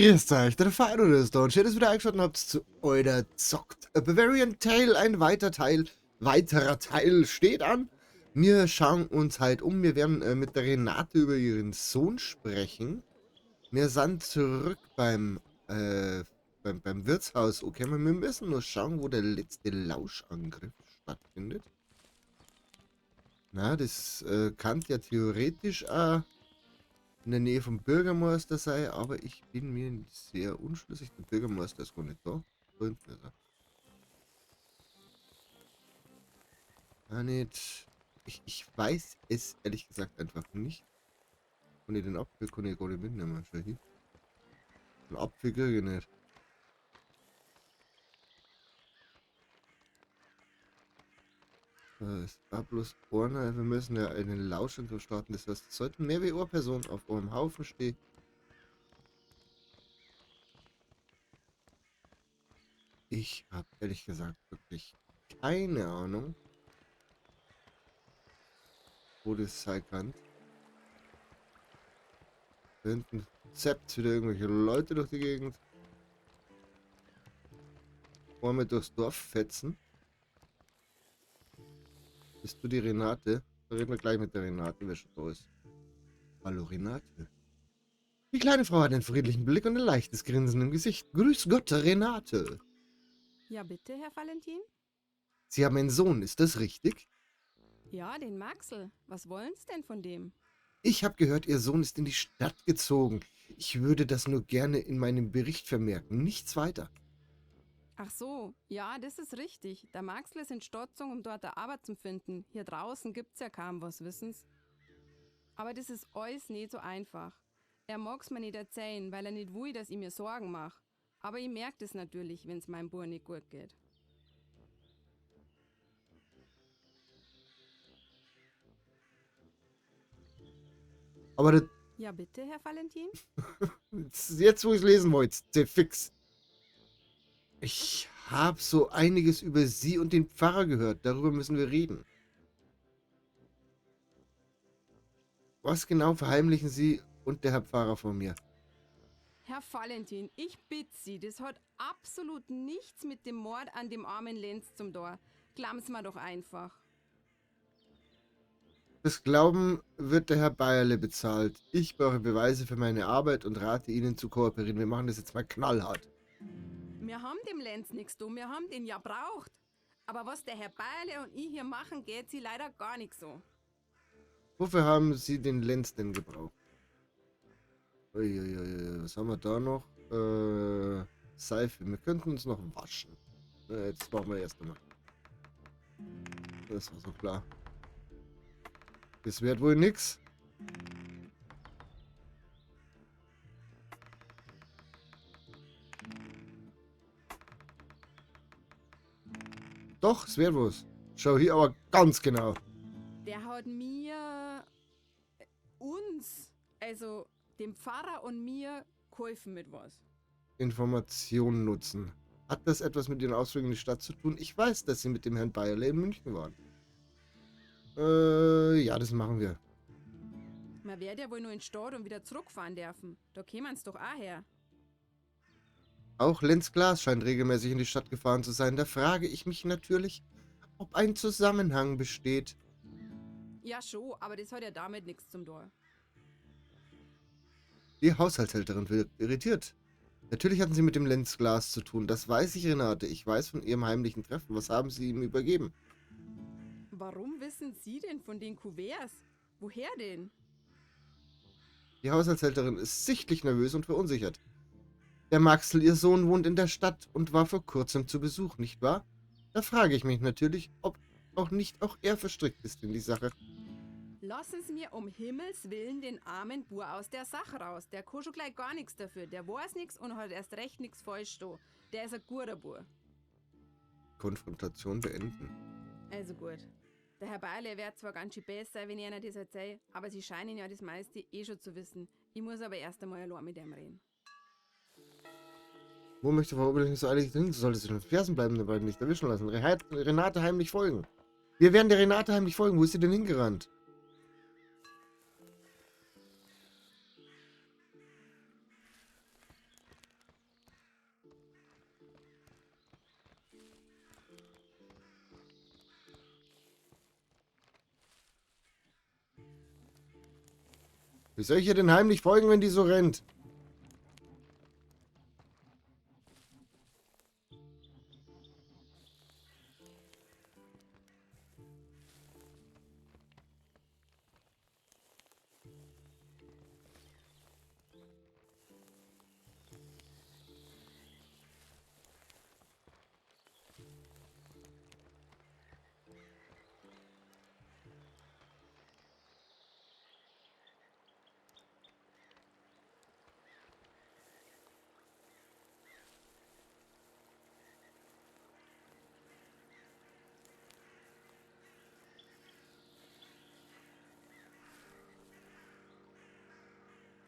Grüßt euch, der Faro ist da und schön, dass ihr wieder eingeschaltet habt zu eurer Zockt A Bavarian Tale. Ein weiterer Teil steht an. Wir schauen uns halt um. Wir werden mit der Renate über ihren Sohn sprechen. Wir sind zurück beim Wirtshaus. Okay, wir müssen nur schauen, wo der letzte Lauschangriff stattfindet. Na, das kann ja theoretisch auch in der Nähe vom Bürgermeister sein, aber ich bin mir sehr unschlüssig. Der Bürgermeister ist gar nicht da. Da hinten ist er. Ah, nicht. Ich weiß es ehrlich gesagt einfach nicht. Und ich den Apfel kann ich gar nicht mitnehmen. Schau hier. Den Apfel kriege ich nicht. Da ist auch bloß einer. Wir müssen ja einen Lauschangriff starten. Das heißt, es sollten mehr wie eine Person auf einem Haufen stehen. Ich habe ehrlich gesagt wirklich keine Ahnung, wo das sein kann. Da hinten zappt wieder irgendwelche Leute durch die Gegend. Wollen wir durchs Dorf fetzen? Bist du die Renate? Da reden wir gleich mit der Renate, wer schon da ist. Hallo Renate. Die kleine Frau hat einen friedlichen Blick und ein leichtes Grinsen im Gesicht. Grüß Gott, Renate. Ja, bitte, Herr Valentin? Sie haben einen Sohn, ist das richtig? Ja, den Maxel. Was wollen's denn von dem? Ich habe gehört, Ihr Sohn ist in die Stadt gezogen. Ich würde das nur gerne in meinem Bericht vermerken, nichts weiter. Ach so, ja, das ist richtig. Der Maxl ist in Stotzung, um dort eine Arbeit zu finden. Hier draußen gibt's ja kaum was, wissen's. Aber das ist alles nicht so einfach. Er mag's mir nicht erzählen, weil er nicht will, dass ich mir Sorgen mache. Aber ich merke das natürlich, wenn's meinem Bub nicht gut geht. Aber Ja, bitte, Herr Valentin? jetzt, wo ich es lesen wollte, fix. Ich habe so einiges über Sie und den Pfarrer gehört. Darüber müssen wir reden. Was genau verheimlichen Sie und der Herr Pfarrer von mir? Herr Valentin, ich bitte Sie, das hat absolut nichts mit dem Mord an dem armen Lenz zum Tor. Glauben's mir doch einfach. Das Glauben wird der Herr Bayerle bezahlt. Ich brauche Beweise für meine Arbeit und rate Ihnen zu kooperieren. Wir machen das jetzt mal knallhart. Wir haben dem Lenz nichts tun, wir haben den ja braucht. Aber was der Herr Bayerle und ich hier machen, geht sie leider gar nicht so. Wofür haben Sie den Lenz denn gebraucht? Uiuiui, was haben wir da noch? Seife. Wir könnten uns noch waschen. Jetzt brauchen wir erst einmal. Das war so klar. Das wird wohl nix. Doch, es wird was. Schau hier aber ganz genau. Der hat mir, uns, also dem Pfarrer und mir, geholfen mit was. Informationen nutzen. Hat das etwas mit Ihren Ausflügen in die Stadt zu tun? Ich weiß, dass Sie mit dem Herrn Bayerle in München waren. Ja, das machen wir. Man wird ja wohl nur in die Stadt und wieder zurückfahren dürfen. Da kämen's doch auch her. Auch Lenz Glas scheint regelmäßig in die Stadt gefahren zu sein. Da frage ich mich natürlich, ob ein Zusammenhang besteht. Ja schon, aber das hat ja damit nichts zum Tor. Die Haushaltshälterin wirkt irritiert. Natürlich hatten Sie mit dem Lenz Glas zu tun. Das weiß ich, Renate. Ich weiß von Ihrem heimlichen Treffen. Was haben Sie ihm übergeben? Warum wissen Sie denn von den Kuverts? Woher denn? Die Haushaltshälterin ist sichtlich nervös und verunsichert. Der Maxl, Ihr Sohn, wohnt in der Stadt und war vor kurzem zu Besuch, nicht wahr? Da frage ich mich natürlich, ob auch er verstrickt ist in die Sache. Lassen Sie mir um Himmels Willen den armen Bur aus der Sache raus. Der kann schon gleich gar nichts dafür. Der weiß nichts und hat erst recht nichts falsch da. Der ist ein guter Bur. Konfrontation beenden. Also gut. Der Herr Bayerle wird zwar ganz schön besser, wenn ich Ihnen das erzähle, aber Sie scheinen ja das meiste eh schon zu wissen. Ich muss aber erst einmal allein mit ihm reden. Wo möchte Frau Oberlich so eilig hin? So sollte sie den Fersen bleiben, dabei nicht erwischen lassen. Renate heimlich folgen. Wir werden der Renate heimlich folgen. Wo ist sie denn hingerannt? Wie soll ich ihr denn heimlich folgen, wenn die so rennt?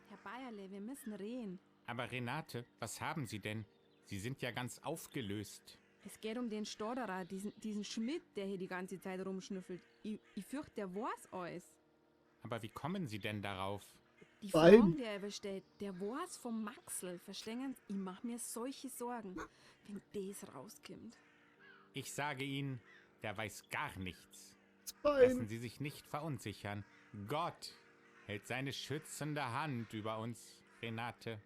Herr Bayerle, wir müssen reden. Aber Renate, was haben Sie denn? Sie sind ja ganz aufgelöst. Es geht um den Stotterer, diesen Schmidt, der hier die ganze Zeit rumschnüffelt. Ich fürchte, der weiß alles. Aber wie kommen Sie denn darauf? Die Weil- Fragen, die er überstellt, der weiß vom Maxl, verstehen Sie? Ich mach mir solche Sorgen, wenn das rauskommt. Ich sage Ihnen, der weiß gar nichts. Das Lassen Bein. Sie sich nicht verunsichern. Gott hält seine schützende Hand über uns, Renate.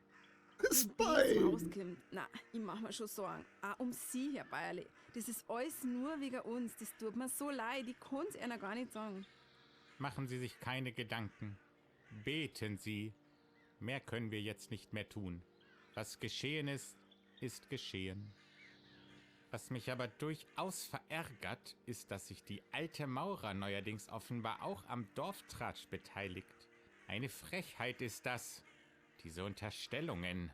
Das Das Bein. rauskommt, na, ich mach mir schon Sorgen. Auch um Sie, Herr Bayerle. Das ist alles nur wegen uns. Das tut mir so leid, ich kann's einer gar nicht sagen. Machen Sie sich keine Gedanken. Beten Sie. Mehr können wir jetzt nicht mehr tun. Was geschehen ist, ist geschehen. Was mich aber durchaus verärgert, ist, dass sich die alte Maurer neuerdings offenbar auch am Dorftratsch beteiligt. Eine Frechheit ist das. Diese Unterstellungen.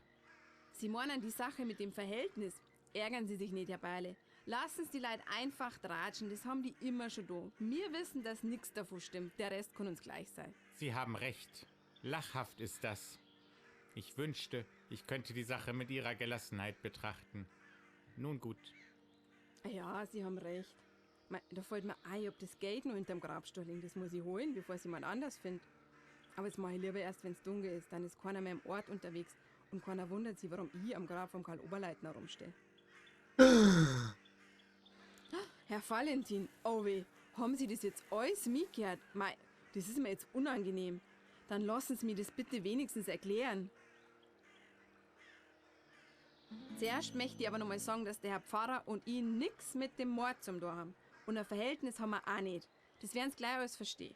Sie meinen die Sache mit dem Verhältnis. Ärgern Sie sich nicht, Herr Beile. Lassen Sie die Leute einfach tratschen, das haben die immer schon da. Wir wissen, dass nichts davon stimmt, der Rest kann uns gleich sein. Sie haben recht. Lachhaft ist das. Ich wünschte, ich könnte die Sache mit Ihrer Gelassenheit betrachten. Nun gut. Ja, Sie haben recht. Da fällt mir ein, ob das Geld noch hinterm Grabstuhl liegt. Das muss ich holen, bevor es jemand anders findet. Aber das mache ich lieber erst, wenn es dunkel ist. Dann ist keiner mehr im Ort unterwegs und keiner wundert sich, warum ich am Grab vom Karl Oberleitner rumstehe. Herr Valentin, oh weh, haben Sie das jetzt alles mitgehört? Mei, das ist mir jetzt unangenehm. Dann lassen Sie mir das bitte wenigstens erklären. Zuerst möchte ich aber nochmal sagen, dass der Herr Pfarrer und ich nix mit dem Mord zum tun haben. Und ein Verhältnis haben wir auch nicht. Das werden Sie gleich alles verstehen.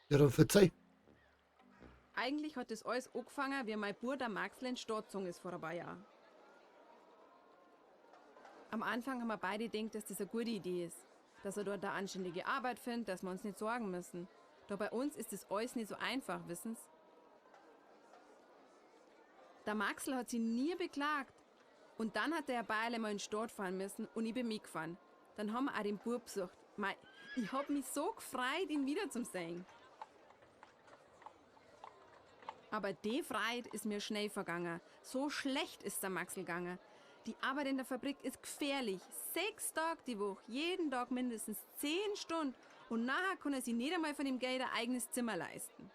Ja, dann verzeih. Eigentlich hat das alles angefangen, wie mein Bruder Maxl in Stadt gezogen ist vor ein paar Jahren. Am Anfang haben wir beide gedacht, dass das eine gute Idee ist. Dass er dort eine anständige Arbeit findet, dass wir uns nicht sorgen müssen. Doch bei uns ist das alles nicht so einfach, wissen's? Der Maxl hat sich nie beklagt. Und dann hat der Herr Beile mal in die Stadt fahren müssen und ich bin mitgefahren. Dann haben wir auch den Bub besucht. Mei, ich hab mich so gefreut, ihn wieder zu sehen. Aber die Freude ist mir schnell vergangen. So schlecht ist der Maxl gegangen. Die Arbeit in der Fabrik ist gefährlich. 6 Tage die Woche, jeden Tag mindestens 10 Stunden. Und nachher kann er sich nicht einmal von dem Geld ein eigenes Zimmer leisten.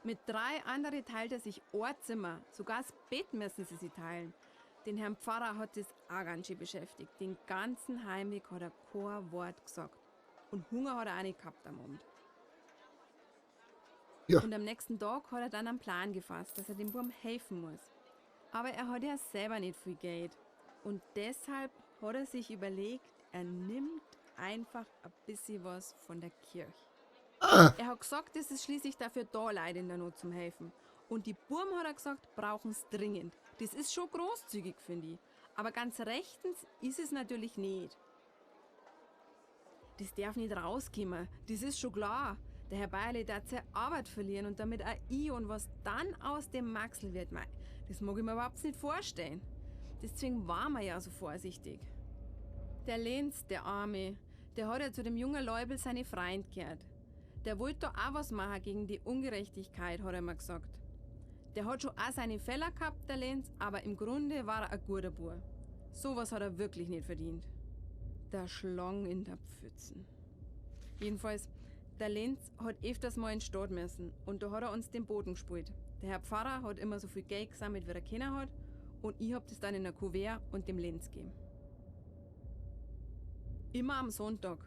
Mit 3 anderen teilt er sich ein Zimmer. Sogar das Bett müssen sie sich teilen. Den Herrn Pfarrer hat das auch ganz schön beschäftigt. Den ganzen Heimweg hat er kein Wort gesagt. Und Hunger hat er auch nicht gehabt am Abend. Ja. Und am nächsten Tag hat er dann einen Plan gefasst, dass er dem Burm helfen muss. Aber er hat ja selber nicht viel Geld. Und deshalb hat er sich überlegt, er nimmt einfach ein bisschen was von der Kirche. Er hat gesagt, es ist schließlich dafür da, Leute in der Not zum helfen. Und die Burm, hat er gesagt, brauchen es dringend. Das ist schon großzügig, finde ich. Aber ganz rechtens ist es natürlich nicht. Das darf nicht rauskommen, das ist schon klar. Der Herr Bayerle darf seine Arbeit verlieren und damit auch ich. Und was dann aus dem Maxl wird, mei, das mag ich mir überhaupt nicht vorstellen. Deswegen waren wir ja so vorsichtig. Der Lenz, der Arme, der hat ja zu dem jungen Leubel seine Freund gehört. Der wollte da auch was machen gegen die Ungerechtigkeit, hat er mir gesagt. Der hat schon auch seine Fälle gehabt, der Lenz, aber im Grunde war er ein guter Bub. Sowas hat er wirklich nicht verdient. Der Schlang in der Pfützen. Jedenfalls, der Lenz hat öfters mal in die Stadt müssen und da hat er uns den Boden gespielt. Der Herr Pfarrer hat immer so viel Geld gesammelt, wie er können hat, und ich hab das dann in ein Kuvert und dem Lenz gegeben. Immer am Sonntag.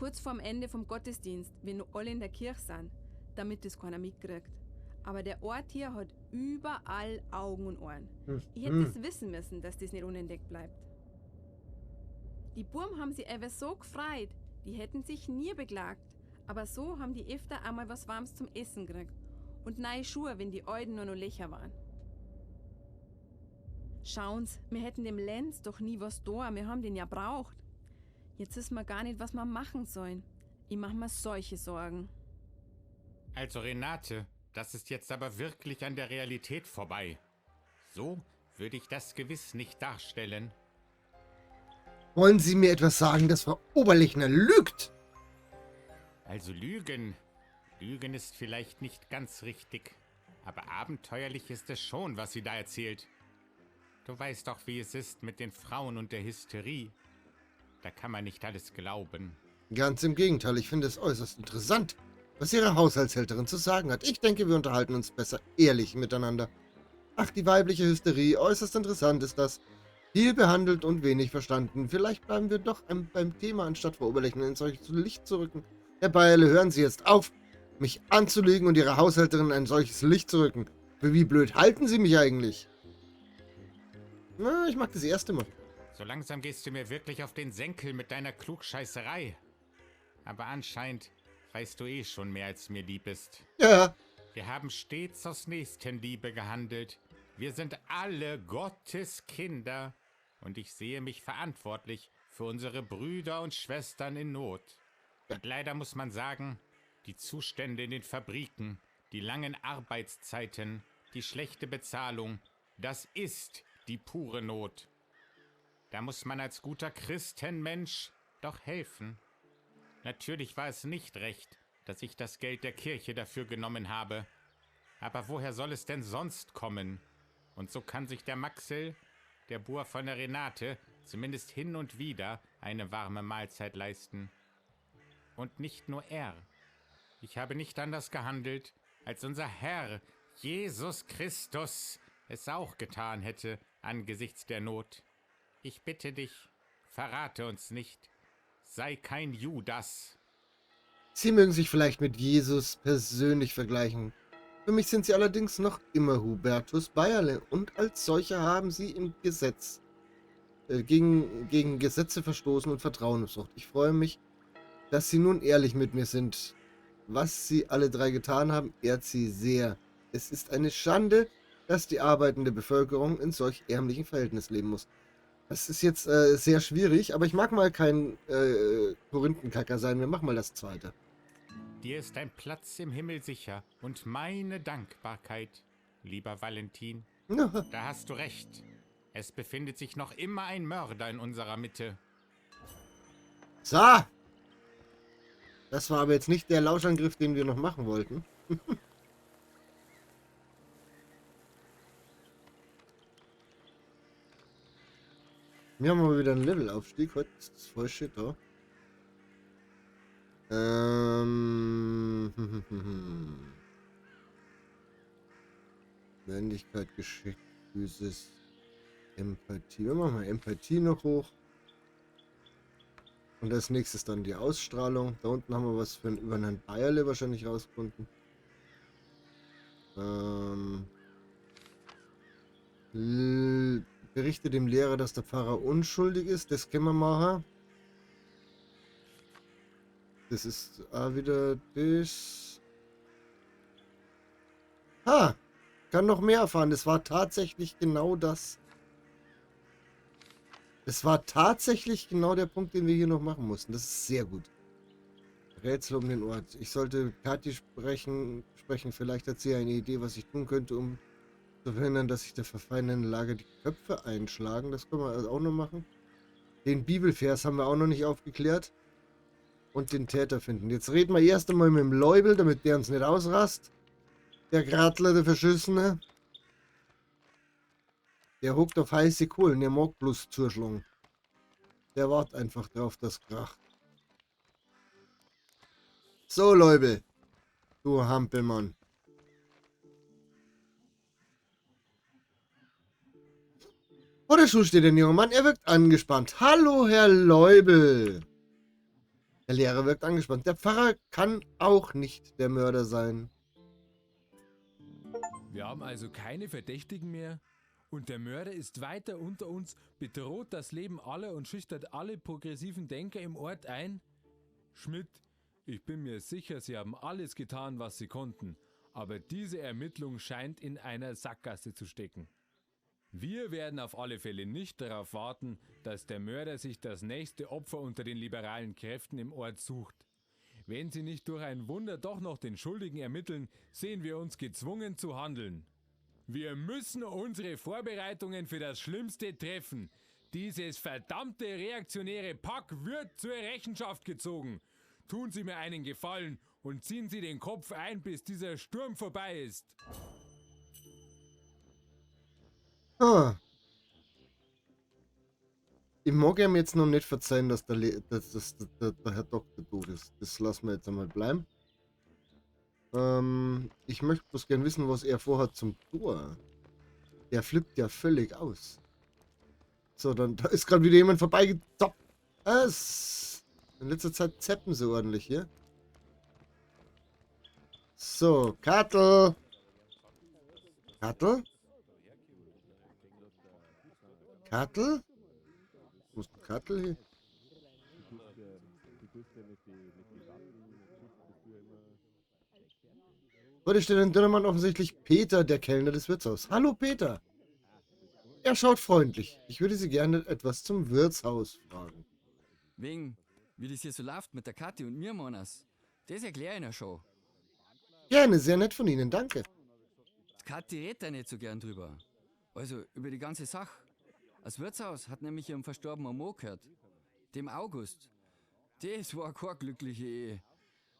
kurz vorm Ende vom Gottesdienst, wenn noch alle in der Kirche sind, damit das keiner mitkriegt. Aber der Ort hier hat überall Augen und Ohren. Ich hätte es wissen müssen, dass das nicht unentdeckt bleibt. Die Burm haben sich aber so gefreut, die hätten sich nie beklagt. Aber so haben die öfter einmal was Warmes zum Essen gekriegt. Und neue Schuhe, wenn die Alten nur noch Löcher waren. Schauen's, wir hätten dem Lenz doch nie was da, wir haben den ja braucht. Jetzt wissen wir gar nicht, was wir machen sollen. Ich mach mir solche Sorgen. Also Renate, das ist jetzt aber wirklich an der Realität vorbei. So würde ich das gewiss nicht darstellen. Wollen Sie mir etwas sagen, dass Frau Oberlechner lügt? Also Lügen. Lügen ist vielleicht nicht ganz richtig. Aber abenteuerlich ist es schon, was sie da erzählt. Du weißt doch, wie es ist mit den Frauen und der Hysterie. Da kann man nicht alles glauben. Ganz im Gegenteil, ich finde es äußerst interessant, was Ihre Haushaltshälterin zu sagen hat. Ich denke, wir unterhalten uns besser ehrlich miteinander. Ach, die weibliche Hysterie, äußerst interessant ist das. Viel behandelt und wenig verstanden. Vielleicht bleiben wir doch beim Thema, anstatt Frau Oberlechner ins solches Licht zu rücken. Herr Bayerle, hören Sie jetzt auf, mich anzulügen und Ihre Haushälterin in ein solches Licht zu rücken. Für wie blöd halten Sie mich eigentlich? Na, ich mag das erste Mal. So langsam gehst du mir wirklich auf den Senkel mit deiner Klugscheißerei. Aber anscheinend weißt du eh schon mehr, als mir lieb ist. Ja, Wir haben stets aus Nächstenliebe gehandelt. Wir sind alle Gottes Kinder. Und ich sehe mich verantwortlich für unsere Brüder und Schwestern in Not. Und leider muss man sagen, die Zustände in den Fabriken, die langen Arbeitszeiten, die schlechte Bezahlung, das ist die pure Not. Da muss man als guter Christenmensch doch helfen. Natürlich war es nicht recht, dass ich das Geld der Kirche dafür genommen habe. Aber woher soll es denn sonst kommen? Und so kann sich der Maxel, der Bur von der Renate, zumindest hin und wieder eine warme Mahlzeit leisten. Und nicht nur er. Ich habe nicht anders gehandelt, als unser Herr, Jesus Christus, es auch getan hätte angesichts der Not. Ich bitte dich, verrate uns nicht. Sei kein Judas. Sie mögen sich vielleicht mit Jesus persönlich vergleichen. Für mich sind Sie allerdings noch immer Hubertus Bayerle und als solcher haben Sie im Gesetz gegen Gesetze verstoßen und Vertrauen missbraucht. Ich freue mich, dass Sie nun ehrlich mit mir sind. Was Sie alle drei getan haben, ehrt Sie sehr. Es ist eine Schande, dass die arbeitende Bevölkerung in solch ärmlichen Verhältnissen leben muss. Das ist jetzt sehr schwierig, aber ich mag mal kein Korinthenkacker sein. Wir machen mal das zweite. Dir ist ein Platz im Himmel sicher und meine Dankbarkeit, lieber Valentin. Da hast du recht. Es befindet sich noch immer ein Mörder in unserer Mitte. So. Das war aber jetzt nicht der Lauschangriff, den wir noch machen wollten. Wir haben mal wieder einen Levelaufstieg. Heute ist das voll shit da. Wendigkeit, Geschick, Physis, Empathie. Wir machen mal Empathie noch hoch. Und als nächstes dann die Ausstrahlung. Da unten haben wir was für einen über Herrn Bayerle wahrscheinlich rausgefunden. Berichte dem Lehrer, dass der Pfarrer unschuldig ist. Das können wir machen. Das ist wieder das. Kann noch mehr erfahren. Das war tatsächlich genau das. Es war tatsächlich genau der Punkt, den wir hier noch machen mussten. Das ist sehr gut. Rätsel um den Ort. Ich sollte mit Kathi sprechen. Vielleicht hat sie eine Idee, was ich tun könnte, um zu verhindern, dass sich der verfeindeten Lager die Köpfe einschlagen. Das können wir also auch noch machen. Den Bibelvers haben wir auch noch nicht aufgeklärt. Und den Täter finden. Jetzt reden wir erst einmal mit dem Leubel, damit der uns nicht ausrast. Der Gradler, der Verschissene. Der huckt auf heiße Kohlen, der mag bloß zuschlagen. Der wartet einfach drauf, dass kracht. So, Leubel. Du Hampelmann. Vor der Schuh steht der junge Mann, er wirkt angespannt. Hallo, Herr Leubel. Der Lehrer wirkt angespannt. Der Pfarrer kann auch nicht der Mörder sein. Wir haben also keine Verdächtigen mehr und der Mörder ist weiter unter uns, bedroht das Leben aller und schüchtert alle progressiven Denker im Ort ein? Schmidt, ich bin mir sicher, Sie haben alles getan, was Sie konnten, aber diese Ermittlung scheint in einer Sackgasse zu stecken. Wir werden auf alle Fälle nicht darauf warten, dass der Mörder sich das nächste Opfer unter den liberalen Kräften im Ort sucht. Wenn sie nicht durch ein Wunder doch noch den Schuldigen ermitteln, sehen wir uns gezwungen zu handeln. Wir müssen unsere Vorbereitungen für das Schlimmste treffen. Dieses verdammte reaktionäre Pack wird zur Rechenschaft gezogen. Tun Sie mir einen Gefallen und ziehen Sie den Kopf ein, bis dieser Sturm vorbei ist. Ah. Ich mag ihm jetzt noch nicht verzeihen, dass der Herr Doktor doof ist. Das lassen wir jetzt einmal bleiben. Ich möchte bloß gern wissen, was er vorhat zum Tor. Der flippt ja völlig aus. So, dann da ist gerade wieder jemand vorbeigezappt. In letzter Zeit zappen sie ordentlich hier. So, Kattel. Kattel? Kattel? Wo ist der Kattel hier? Heute steht in Dünnermann offensichtlich Peter, der Kellner des Wirtshauses. Hallo Peter! Er schaut freundlich. Ich würde Sie gerne etwas zum Wirtshaus fragen. Wegen, wie das hier so läuft mit der Kathi und mir, Manas. Das erkläre ich Ihnen schon. Gerne, sehr nett von Ihnen, danke. Die Kathi redet da nicht so gern drüber. Also über die ganze Sache. Das Wirtshaus hat nämlich ihrem verstorbenen Mo gehört. Dem August. Das war keine glückliche Ehe.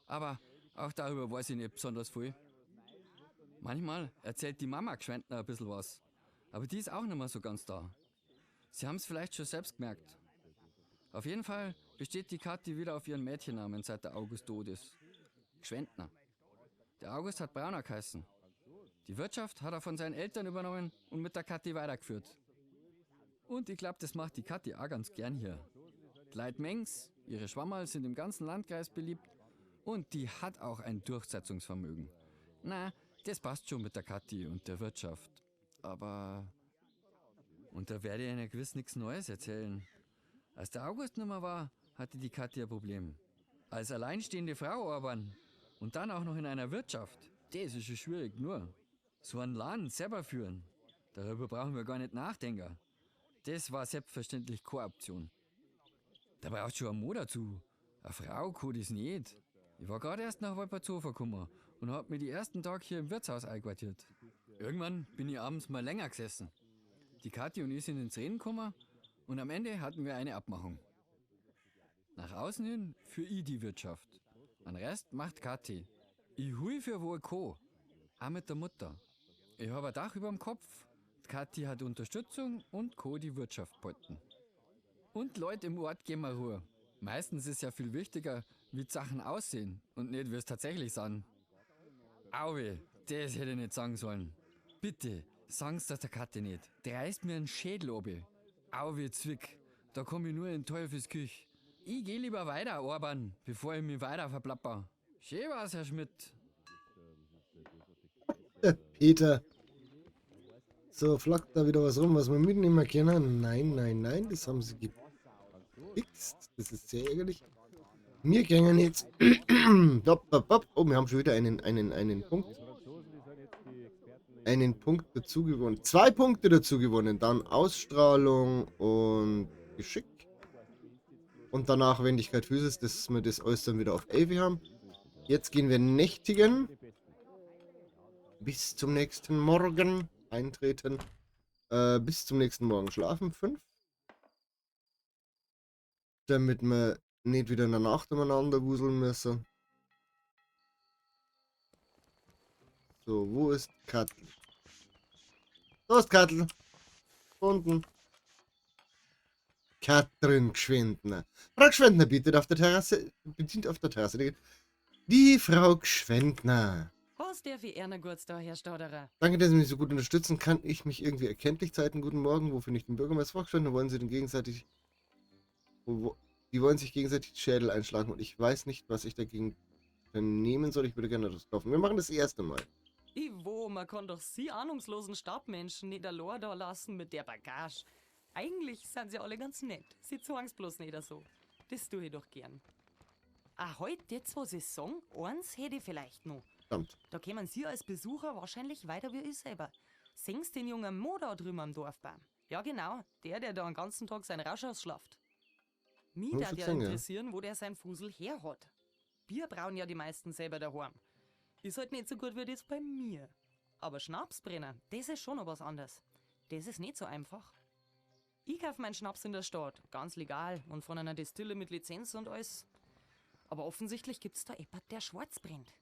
Aber auch darüber weiß ich nicht besonders viel. Manchmal erzählt die Mama Gschwendner ein bisschen was. Aber die ist auch nicht mehr so ganz da. Sie haben es vielleicht schon selbst gemerkt. Auf jeden Fall besteht die Kathi wieder auf ihren Mädchennamen, seit der August tot ist. Gschwendner. Der August hat Brauner geheißen. Die Wirtschaft hat er von seinen Eltern übernommen und mit der Kathi weitergeführt. Und ich glaube, das macht die Kathi auch ganz gern hier. Die Leute Mengs, ihre Schwammerl sind im ganzen Landkreis beliebt und die hat auch ein Durchsetzungsvermögen. Na, das passt schon mit der Kathi und der Wirtschaft. Aber... Und da werde ich Ihnen gewiss nichts Neues erzählen. Als der August nicht mehr war, hatte die Kathi ein Problem. Als alleinstehende Frau arbeiten und dann auch noch in einer Wirtschaft, das ist schon schwierig nur. So einen Laden selber führen, darüber brauchen wir gar nicht nachdenken. Das war selbstverständlich keine Option. Da braucht schon ein Mann dazu. Eine Frau kann das nicht. Ich war gerade erst nach Wolpertshofen gekommen und hab mir die ersten Tage hier im Wirtshaus einquartiert. Irgendwann bin ich abends mal länger gesessen. Die Kathi und ich sind ins Reden gekommen und am Ende hatten wir eine Abmachung. Nach außen hin für ich die Wirtschaft. Den Rest macht Kathi. Ich hui für wo ich kann. Auch mit der Mutter. Ich habe ein Dach über dem Kopf. Die Kathi hat Unterstützung und kann die Wirtschaft behalten. Und Leute im Ort geben mir Ruhe. Meistens ist ja viel wichtiger, wie die Sachen aussehen und nicht, wie es tatsächlich sind. Auwe, das hätte ich nicht sagen sollen. Bitte, sagen's das der Kathi nicht. Der reißt mir einen Schädel obi. Auwe, Zwick, da komm ich nur in Teufelsküch. Ich geh lieber weiter arbeiten, bevor ich mich weiter verplapper. Schön war's, Herr Schmidt. Peter. So, flackt da wieder was rum, was wir mitnehmen können. Nein, nein, nein, das haben sie gefixt. Das ist sehr ärgerlich. Wir gehen jetzt. Oh, wir haben schon wieder einen Punkt. Einen Punkt dazu gewonnen. 2 Punkte dazu gewonnen. Dann Ausstrahlung und Geschick. Und danach Wendigkeit Physis, dass wir das alles dann wieder auf 11 haben. Jetzt gehen wir nächtigen. Bis zum nächsten Morgen eintreten. Bis zum nächsten Morgen schlafen. 5. Damit wir nicht wieder in der Nacht umeinander wuseln müssen. So, wo ist Kattel? Da ist Kattel. Unten. Katrin Gschwendner. Frau Gschwendner bedient auf der Terrasse. Die Frau Gschwendner. Was darf ich Ihnen gut da, Herr Stauderer? Danke, dass Sie mich so gut unterstützen. Kann ich mich irgendwie erkenntlich zeiten? Guten Morgen. Wo finde ich den Bürgermeister vorgestellt? Wollen Sie denn gegenseitig... Die wollen sich gegenseitig die Schädel einschlagen und ich weiß nicht, was ich dagegen nehmen soll. Ich würde gerne das kaufen. Wir machen das erste Mal. Ivo, man kann doch sie ahnungslosen Stadtmenschen nicht allein da lassen mit der Bagage. Eigentlich sind sie alle ganz nett. Sie zwangen's bloß nicht so. Das tue ich doch gern. Heute jetzt, was ich sagen, eins hätte ich vielleicht noch. Verdammt. Da kämen Sie als Besucher wahrscheinlich weiter wie ich selber. Sehen's den jungen Mo da drüben am Dorfbaum? Ja genau, der da den ganzen Tag seinen Rausch ausschlaft. Mich Muss darf ich ja sagen, ja. interessieren, wo der sein Fusel her hat. Bier brauen ja die meisten selber daheim. Ist halt nicht so gut wie das bei mir. Aber Schnapsbrenner, das ist schon noch was anderes. Das ist nicht so einfach. Ich kauf meinen Schnaps in der Stadt, ganz legal und von einer Destille mit Lizenz und alles. Aber offensichtlich gibt's da jemand, der schwarz brennt.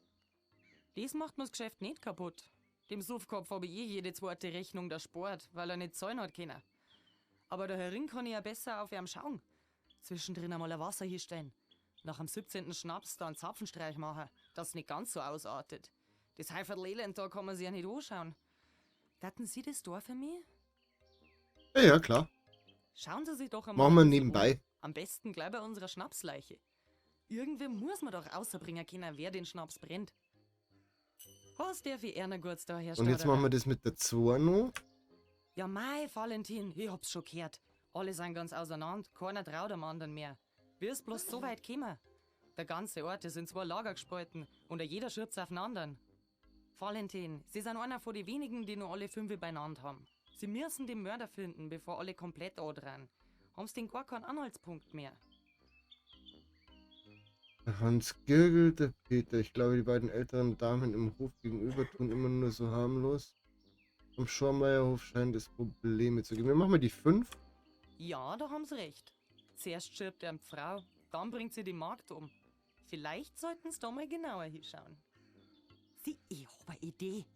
Das macht mir's Geschäft nicht kaputt. Dem Suffkopf habe ich jede zweite Rechnung der Sport, weil er nicht zahlen hat können. Aber da herin kann ich ja besser auf ihm schauen. Zwischendrin einmal ein Wasser hinstellen. Nach dem 17. Schnaps da einen Zapfenstreich machen, dass es nicht ganz so ausartet. Das Heiferl Elend da kann man sich ja nicht anschauen. Daten Sie das da für mich? Ja, ja, klar. Schauen Sie sich doch einmal Machen wir ein bisschen nebenbei. um. Am besten gleich bei unserer Schnapsleiche. Irgendwie muss man doch außerbringen können, wer den Schnaps brennt. Was darf ich Erna kurz da, Herr Und jetzt Stauderer? machen wir das mit der 2 noch. Ja, mei, Valentin, ich hab's schon gehört. Alle sind ganz auseinander, keiner traut am anderen mehr. Wie ist bloß so weit gekommen? Der ganze Ort ist in 2 Lager gespalten und jeder schürzt auf den anderen. Valentin, Sie sind einer von den wenigen, die nur alle 5 beieinander haben. Sie müssen den Mörder finden, bevor alle komplett andrehen. Haben's denn gar keinen Anhaltspunkt mehr? Der Hans Girgel, der Peter. Ich glaube, die beiden älteren Damen im Hof gegenüber tun immer nur so harmlos. Am Schormeierhof scheint es Probleme zu geben. Wir machen mal die 5. Ja, da haben Sie recht. Zuerst stirbt eine Frau, dann bringt sie die Magd um. Vielleicht sollten Sie da mal genauer hinschauen. Ich hab eine Idee.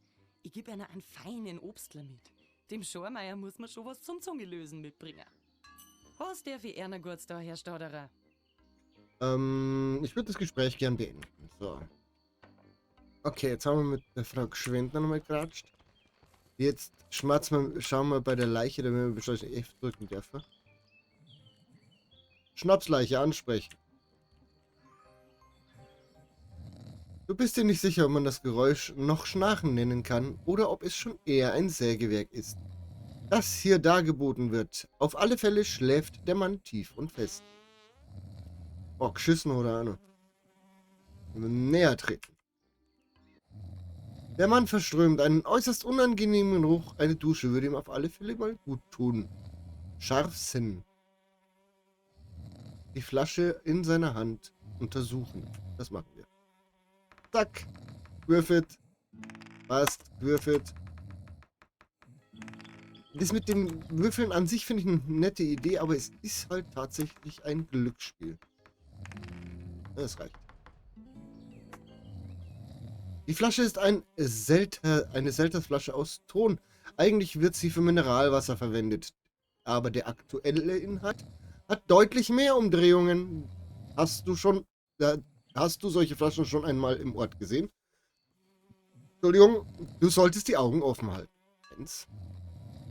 Ich gebe Ihnen einen feinen Obstler mit. Dem Schormeier muss man schon was zum Zungelösen mitbringen. Was darf ich Erna kurz da, Herr Stauderer? Ich würde das Gespräch gern beenden. So. Okay, jetzt haben wir mit der Frau Gschwendner nochmal geratscht. Jetzt schauen wir bei der Leiche, damit wir beschleunigt F drücken dürfen. Schnapsleiche ansprechen. Du bist dir nicht sicher, ob man das Geräusch noch Schnarchen nennen kann oder ob es schon eher ein Sägewerk ist. Das hier dargeboten wird. Auf alle Fälle schläft der Mann tief und fest. Oh, geschissen oder Ahnung. Näher treten. Der Mann verströmt einen äußerst unangenehmen Geruch. Eine Dusche würde ihm auf alle Fälle mal gut tun. Scharfsinn. Die Flasche in seiner Hand untersuchen. Das machen wir. Zack. Würfelt. Passt. Würfelt. Das mit dem Würfeln an sich finde ich eine nette Idee, aber es ist halt tatsächlich ein Glücksspiel. Das reicht. Die Flasche ist eine Seltersflasche aus Ton. Eigentlich wird sie für Mineralwasser verwendet. Aber der aktuelle Inhalt hat deutlich mehr Umdrehungen. Hast du solche Flaschen schon einmal im Ort gesehen? Entschuldigung, du solltest die Augen offen halten.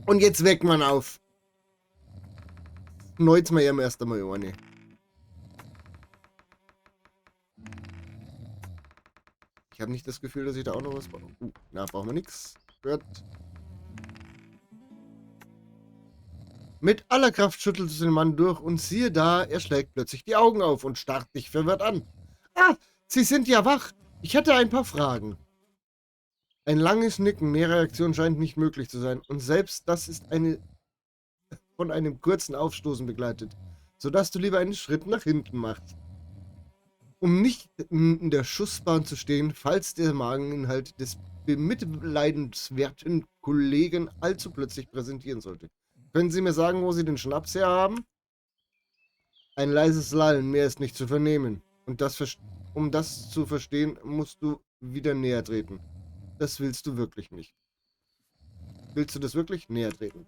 Und jetzt weckt man auf. Neut's mal ja erst einmal eine. Ich habe nicht das Gefühl, dass ich da auch noch was brauche. Na, brauchen wir nichts. Hört. Mit aller Kraft schüttelst du den Mann durch und siehe da, er schlägt plötzlich die Augen auf und starrt dich verwirrt an. Ah, Sie sind ja wach. Ich hätte ein paar Fragen. Ein langes Nicken, mehr Reaktion scheint nicht möglich zu sein. Und selbst das ist von einem kurzen Aufstoßen begleitet, sodass du lieber einen Schritt nach hinten machst. Um nicht in der Schussbahn zu stehen, falls der Mageninhalt des bemitleidenswerten Kollegen allzu plötzlich präsentieren sollte. Können Sie mir sagen, wo Sie den Schnaps her haben? Ein leises Lallen, mehr ist nicht zu vernehmen. Und um das zu verstehen, musst du wieder näher treten. Das willst du wirklich nicht. Willst du das wirklich? Näher treten.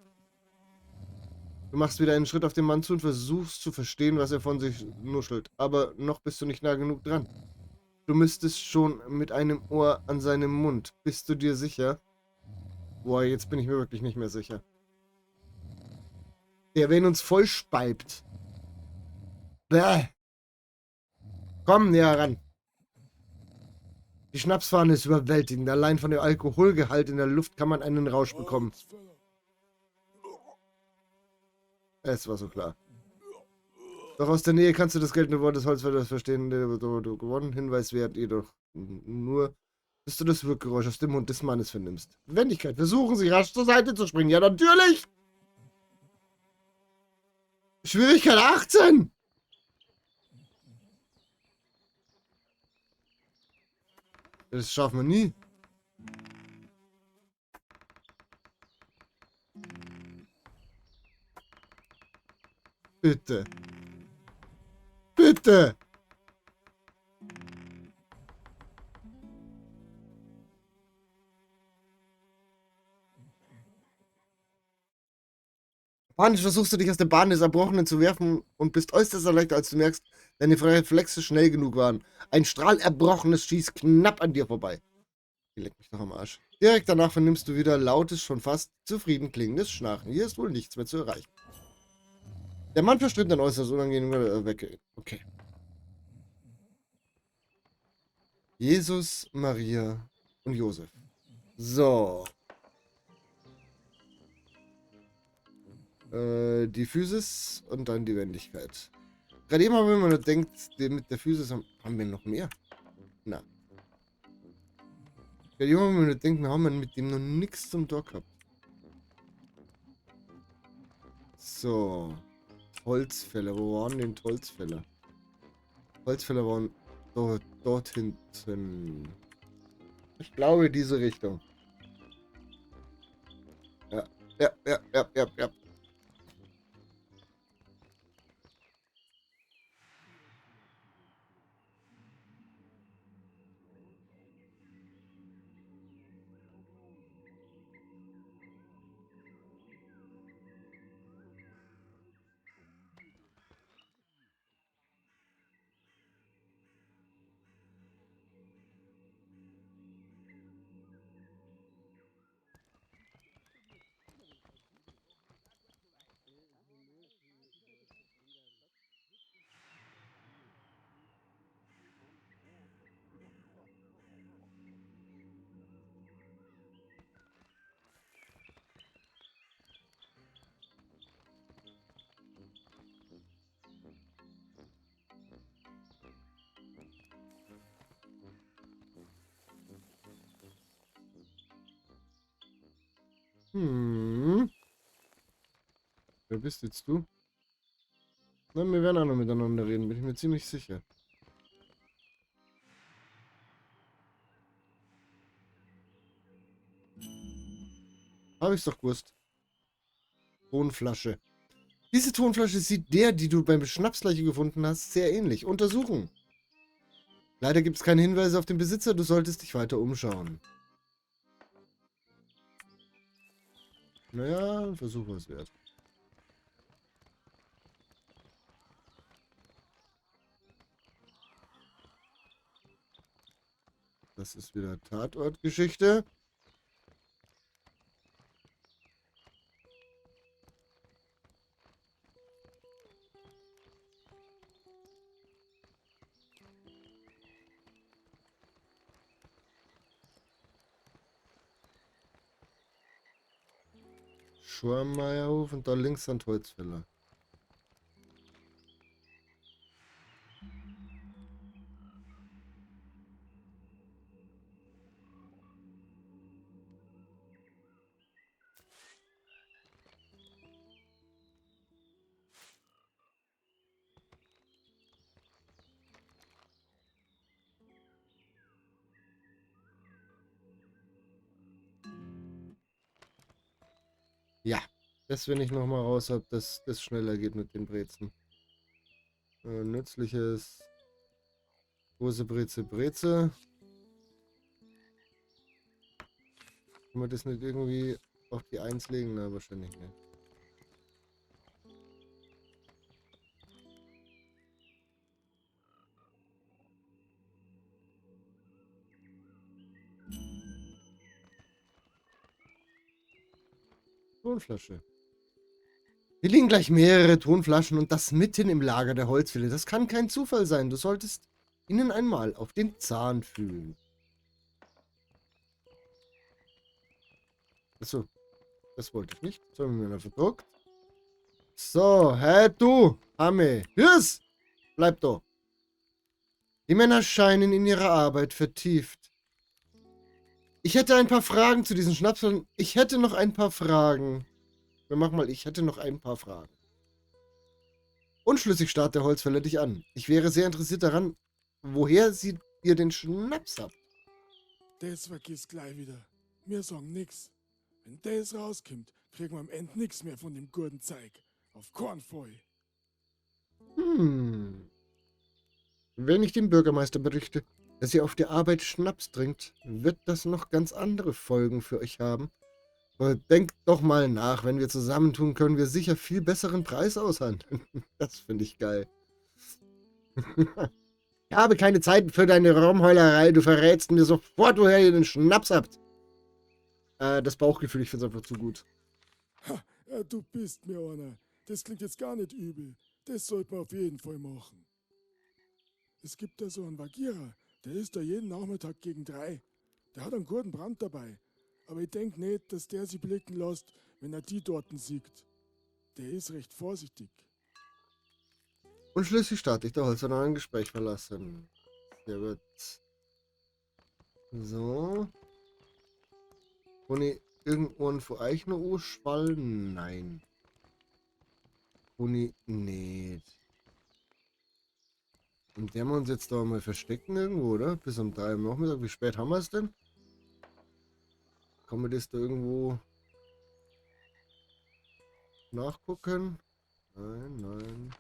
Du machst wieder einen Schritt auf den Mann zu und versuchst zu verstehen, was er von sich nuschelt. Aber noch bist du nicht nah genug dran. Du müsstest schon mit einem Ohr an seinem Mund. Bist du dir sicher? Boah, jetzt bin ich mir wirklich nicht mehr sicher. Der, wenn uns voll speibt. Bäh. Komm näher ran. Die Schnapsfahne ist überwältigend. Allein von dem Alkoholgehalt in der Luft kann man einen Rausch bekommen. Es war so klar. Doch aus der Nähe kannst du das geltende Wort des Holzfällers verstehen. Der gewonnen. Hinweis wert jedoch nur, bis du das Wirkgeräusch aus dem Mund des Mannes vernimmst. Wendigkeit. Versuchen Sie rasch zur Seite zu springen. Ja, natürlich! Schwierigkeit 18! Das schaffen wir nie. Bitte. Bitte! Panisch versuchst du dich aus der Bahn des Erbrochenen zu werfen und bist äußerst erleichtert, als du merkst, deine Reflexe schnell genug waren. Ein Strahl Erbrochenes schießt knapp an dir vorbei. Leck mich doch am Arsch. Direkt danach vernimmst du wieder lautes, schon fast zufrieden klingendes Schnarchen. Hier ist wohl nichts mehr zu erreichen. Der Mann verstritt dann äußerst unangenehm weg. Okay. Jesus, Maria und Josef. So. Die Physis und dann die Wendigkeit. Gerade eben haben wir immer nur denkt, mit der Physis haben wir noch mehr. Na. Gerade eben haben wir nur denken, haben wir mit dem noch nichts zum Tor gehabt. So. Holzfäller. Wo waren denn Holzfäller? Holzfäller waren dort hinten. Ich glaube, diese Richtung. Ja. Ja. Wer bist jetzt du? Na, wir werden auch noch miteinander reden, bin ich mir ziemlich sicher. Habe ich's doch gewusst. Tonflasche. Diese Tonflasche sieht der, die du beim Schnapsleiche gefunden hast, sehr ähnlich. Untersuchen. Leider gibt es keine Hinweise auf den Besitzer, du solltest dich weiter umschauen. Naja, ein Versuch war es wert. Das ist wieder Tatortgeschichte. Schormeierhof und da links sind Holzfäller. Ja, das, wenn ich nochmal raus habe, dass das schneller geht mit den Brezen. Nützliches. Große Breze. Kann man das nicht irgendwie auf die 1 legen? Na, wahrscheinlich nicht. Tonflasche. Hier liegen gleich mehrere Tonflaschen und das mitten im Lager der Holzfälle. Das kann kein Zufall sein. Du solltest ihnen einmal auf den Zahn fühlen. Achso, das wollte ich nicht. So haben wir noch verdruckt. So, hey du, Hame. Yes! Bleib da. Die Männer scheinen in ihrer Arbeit vertieft. Ich hätte ein paar Fragen zu diesen Schnapsern. Ich hätte noch ein paar Fragen. Wir machen mal, ich hätte noch ein paar Fragen. Unschlüssig starrt der Holzfäller dich an. Ich wäre sehr interessiert daran, woher ihr den Schnaps habt. Das vergiss gleich wieder. Wir sagen nix. Wenn das rauskommt, kriegen wir am Ende nix mehr von dem guten Zeug. Auf keinen Fall. Wenn ich dem Bürgermeister berichte, dass ihr auf der Arbeit Schnaps trinkt, wird das noch ganz andere Folgen für euch haben. Aber denkt doch mal nach, wenn wir zusammentun, können wir sicher viel besseren Preis aushandeln. Das finde ich geil. Ich habe keine Zeit für deine Rumheulerei, du verrätst mir sofort, woher ihr den Schnaps habt. Das Bauchgefühl, ich finde es einfach zu gut. Ha, du bist mir einer. Das klingt jetzt gar nicht übel. Das sollte man auf jeden Fall machen. Es gibt da so einen Vagierer, der ist da jeden Nachmittag gegen 3. Der hat einen guten Brand dabei. Aber ich denke nicht, dass der sie blicken lässt, wenn er die dorten sieht. Der ist recht vorsichtig. Und schließlich starte ich der Holzer ein Gespräch verlassen. Sehr gut. So. Kann ich irgendwann von euch noch anschwallen? Nein. Kann ich nicht. Und der wir uns jetzt da mal verstecken irgendwo, oder? Bis um 3 Uhr Nachmittag. Wie spät haben wir es denn? Kann man das da irgendwo nachgucken? Nein, nein.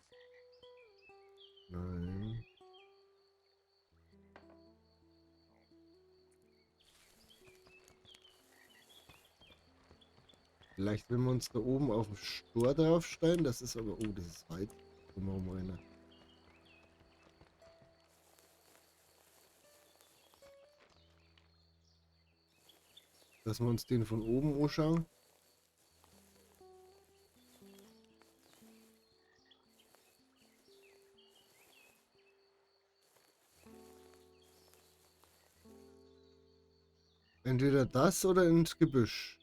Nein. Vielleicht, wenn wir uns da oben auf den Stor draufstellen, das ist aber, oh, das ist weit. Drumherum einer. Dass wir uns den von oben anschauen. Entweder das oder ins Gebüsch.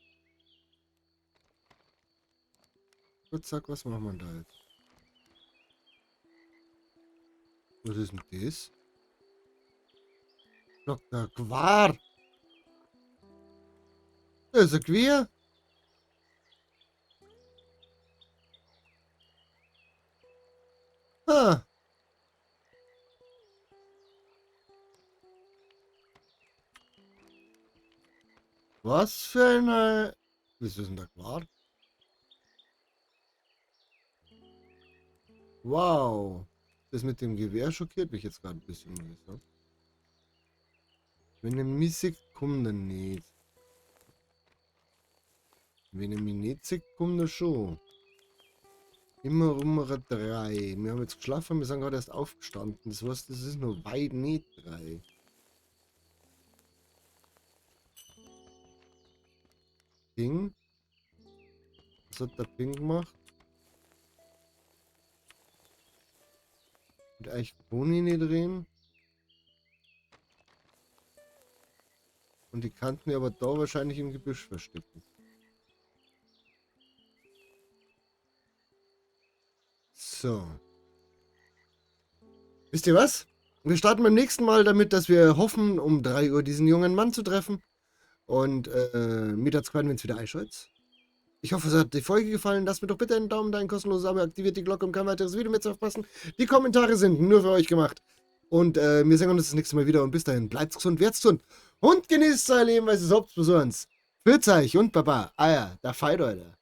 Gut, zack, was machen wir da jetzt? Was ist denn das? Dr. Quar! Das ist ein Quer. Ah. Was für eine... Was ist denn da Quar? Wow. Das mit dem Gewehr schockiert mich jetzt gerade ein bisschen, muss ich sagen. Wenn er mich sieht, kommt er nicht. Wenn er mich nicht sieht, kommt er schon. Immer rummer 3. Wir haben jetzt geschlafen, wir sind gerade erst aufgestanden. Das heißt, das ist nur weit nicht 3. Ping. Was hat der Ping gemacht? Und eigentlich Boni nicht drehen. Und die kannten wir aber da wahrscheinlich im Gebüsch verstecken. So. Wisst ihr was? Wir starten beim nächsten Mal damit, dass wir hoffen, um 3 Uhr diesen jungen Mann zu treffen. Und mittags quasi, wenn es wieder einschaltet. Ich hoffe, es hat die Folge gefallen. Lasst mir doch bitte einen Daumen da, ein kostenloses Abo, aktiviert die Glocke, um kein weiteres Video mehr zu verpassen. Die Kommentare sind nur für euch gemacht. Und wir sehen uns das nächste Mal wieder. Und bis dahin, bleibt gesund, werdet gesund. Und genießt euer Leben, weil es ist Hauptbesonders. Für euch und Baba. Ah ja, da feiert, Leute.